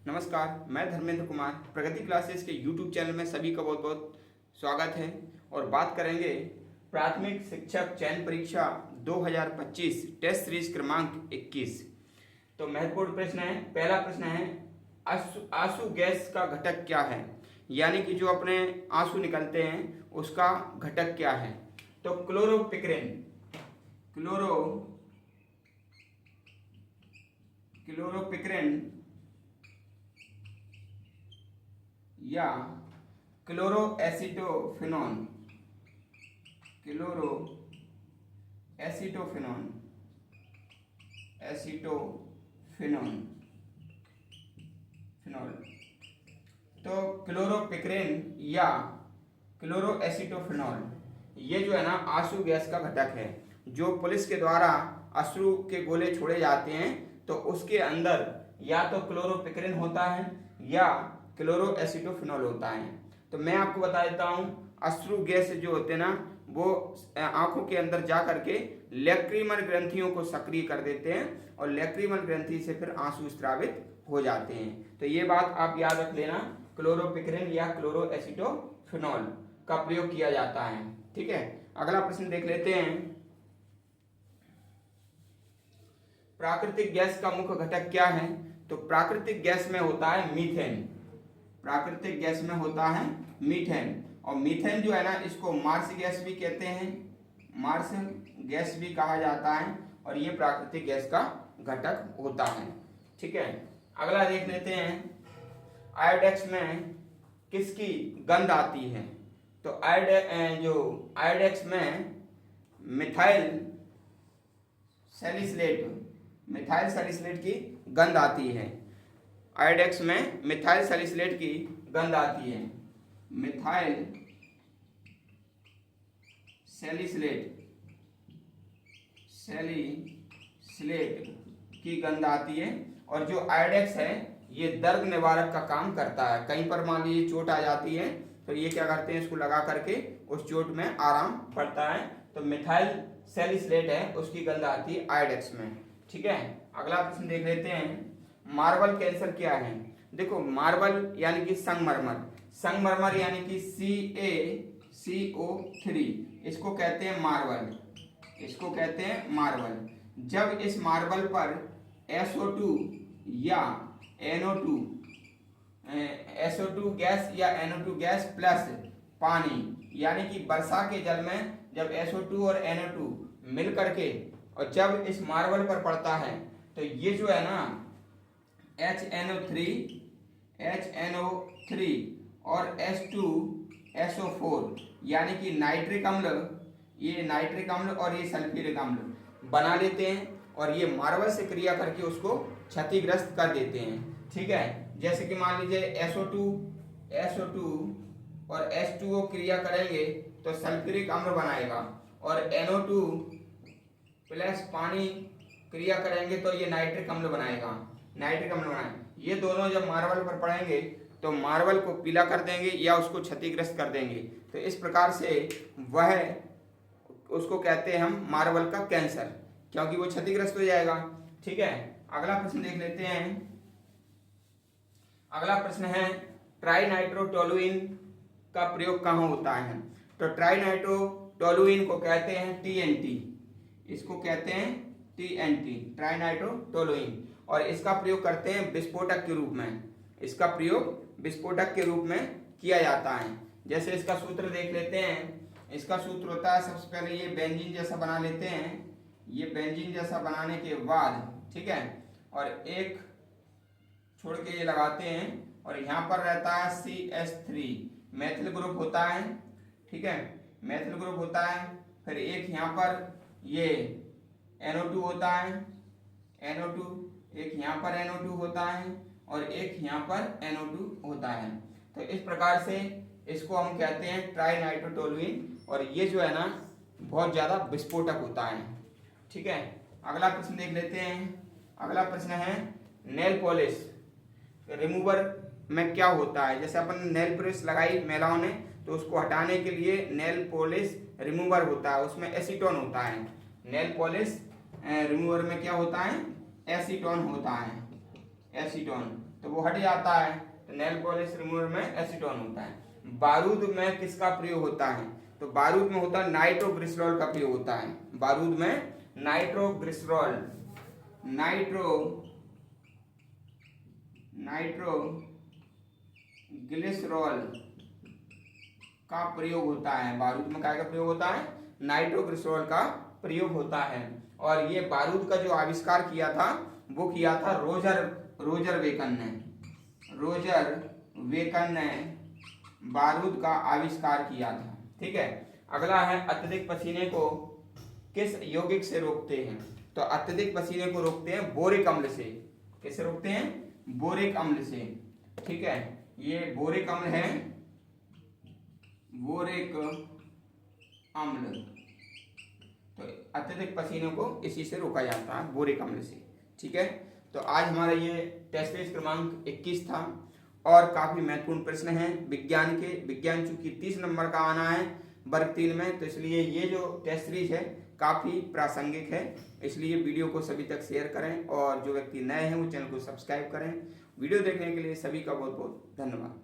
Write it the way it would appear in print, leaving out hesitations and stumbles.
नमस्कार, मैं धर्मेंद्र कुमार प्रगति क्लासेस के YouTube चैनल में सभी का बहुत बहुत स्वागत है। और बात करेंगे प्राथमिक शिक्षक चयन परीक्षा 2025 टेस्ट सीरीज क्रमांक 21। तो महत्वपूर्ण प्रश्न है। पहला प्रश्न है, आंसू गैस का घटक क्या है, यानी कि जो अपने आंसू निकलते हैं उसका घटक क्या है। तो क्लोरोपिक्रेन या क्लोरोएसिटोफिनॉन तो क्लोरोपिक्रेन या क्लोरोएसिटोफिनॉल ये जो है ना आंसू गैस का घटक है। जो पुलिस के द्वारा अश्रु के गोले छोड़े जाते हैं तो उसके अंदर या तो क्लोरोपिक्रेन होता है या क्लोरोएसिटोफिनॉल होता है। तो मैं आपको बता देता हूँ, अश्रु गैस जो होते हैं ना वो आंखों के अंदर जा करके लैक्रिमल ग्रंथियों को सक्रिय कर देते हैं और लैक्रिमल ग्रंथि से फिर आंसू स्रावित हो जाते हैं। तो ये बात आप याद रख लेना, क्लोरोपिक्रेन या क्लोरोएसिटोफिनॉल का प्रयोग किया जाता है। ठीक है, अगला प्रश्न देख लेते हैं। प्राकृतिक गैस का मुख्य घटक क्या है। तो प्राकृतिक गैस में होता है मीथेन। प्राकृतिक गैस में होता है मीथेन, और मीथेन जो है ना इसको मार्स गैस भी कहते हैं, मार्स गैस भी कहा जाता है, और ये प्राकृतिक गैस का घटक होता है। ठीक है, अगला देख लेते हैं, आयोडेक्स में किसकी गंध आती है। तो आयोडेक्स में मिथाइल सैलिसिलेट की गंध आती है। आयोडेक्स में मिथाइल सैलिसिलेट की गंध आती है। मिथाइल सैलिसिलेट की गंध आती है। और जो आयोडेक्स है ये दर्द निवारक का काम करता है। कहीं पर मान लीजिए चोट आ जाती है तो ये क्या करते हैं, इसको लगा करके उस चोट में आराम पड़ता है। तो मिथाइल सैलिसिलेट है उसकी गंध आती है आयोडेक्स में। ठीक है, अगला प्रश्न देख लेते हैं, मार्बल कैंसर क्या है। देखो, मार्बल यानी कि संगमरमर यानी कि CaCO3, इसको कहते हैं मार्बल। जब इस मार्बल पर SO2 या NO2 गैस या NO2 गैस प्लस पानी, यानी कि वर्षा के जल में जब SO2 और NO2 मिल करके और जब इस मार्बल पर पड़ता है तो ये जो है ना HNO3 और H2SO4 यानी कि नाइट्रिक अम्ल और ये सल्फ्यूरिक अम्ल बना लेते हैं और ये मार्बल से क्रिया करके उसको क्षतिग्रस्त कर देते हैं। ठीक है, जैसे कि मान लीजिए SO2 और H2O क्रिया करेंगे तो सल्फ्यूरिक अम्ल बनाएगा, और NO2 प्लस पानी क्रिया करेंगे तो ये नाइट्रिक अम्ल बनाएगा। ये दोनों जब मार्बल पर पड़ेंगे तो मार्बल को पीला कर देंगे या उसको क्षतिग्रस्त कर देंगे। तो इस प्रकार से वह उसको कहते हैं हम मार्बल का कैंसर, क्योंकि वो क्षतिग्रस्त हो जाएगा। ठीक है, अगला प्रश्न देख लेते हैं। अगला प्रश्न है, ट्राइनाइट्रोटोलुइन का प्रयोग कहाँ होता है। तो ट्राइनाइट्रोटोलुइन को कहते हैं TNT, इसको कहते हैं TNT, ट्राइनाइट्रोटोलुइन, और इसका प्रयोग करते हैं विस्फोटक के रूप में किया जाता है। जैसे इसका सूत्र देख लेते हैं। इसका सूत्र होता है, सबसे पहले ये बेंजीन जैसा बना लेते हैं। ये बेंजीन जैसा बनाने के बाद, ठीक है, और एक छोड़ के ये लगाते हैं, और यहाँ पर रहता है CH3 मैथिल ग्रुप होता है। ठीक है, मैथिल ग्रुप होता है। फिर एक यहाँ पर ये NO2 होता है, एक यहाँ पर NO2 होता है और एक यहाँ पर NO2 होता है। तो इस प्रकार से इसको हम कहते हैं ट्राइनाइट्रोटोलुइन, और ये जो है ना बहुत ज़्यादा विस्फोटक होता है। ठीक है, अगला प्रश्न देख लेते हैं। अगला प्रश्न है, नेल पॉलिश रिमूवर में क्या होता है। जैसे अपन नेल पॉलिश लगाई महिलाओं ने तो उसको हटाने के लिए नेल पॉलिश रिमूवर होता है, उसमें एसीटोन होता है। नेल पॉलिश रिमूवर में क्या होता है, एसीटोन होता है, एसीटोन। तो वो हट जाता है, तो नेल पॉलिश रिमूवर में एसीटोन होता है। बारूद में किसका प्रयोग होता है? तो बारूद में होता है नाइट्रोग्लिसरॉल का प्रयोग होता है। बारूद में नाइट्रोग्लिसरॉल नाइट्रोग्लिसरॉल का प्रयोग होता है। बारूद में क्या का प्रयोग होता है? नाइट्रोग्लिसरॉल का प्रयोग होता है। और ये बारूद का जो आविष्कार किया था वो किया था रोजर वेकन ने बारूद का आविष्कार किया था। ठीक है। अगला है अत्यधिक पसीने को किस यौगिक से रोकते हैं? तो अत्यधिक पसीने को रोकते हैं बोरिक अम्ल से। किससे रोकते हैं? बोरिक अम्ल से। ठीक है, ये बोरिक अम्ल है, बोरिक अम्ल। तो अत्यधिक पसीने को इसी से रोका जाता है, बोरिक अम्ल से। ठीक है, तो आज हमारा ये टेस्ट सीरीज क्रमांक 21 था और काफी महत्वपूर्ण प्रश्न है विज्ञान चूंकि 30 नंबर का आना है वर्ग 3 में, तो इसलिए ये जो टेस्ट सीरीज है काफी प्रासंगिक है। इसलिए वीडियो को सभी तक शेयर करें और जो व्यक्ति नए हैं वो चैनल को सब्सक्राइब करें। वीडियो देखने के लिए सभी का बहुत बहुत धन्यवाद।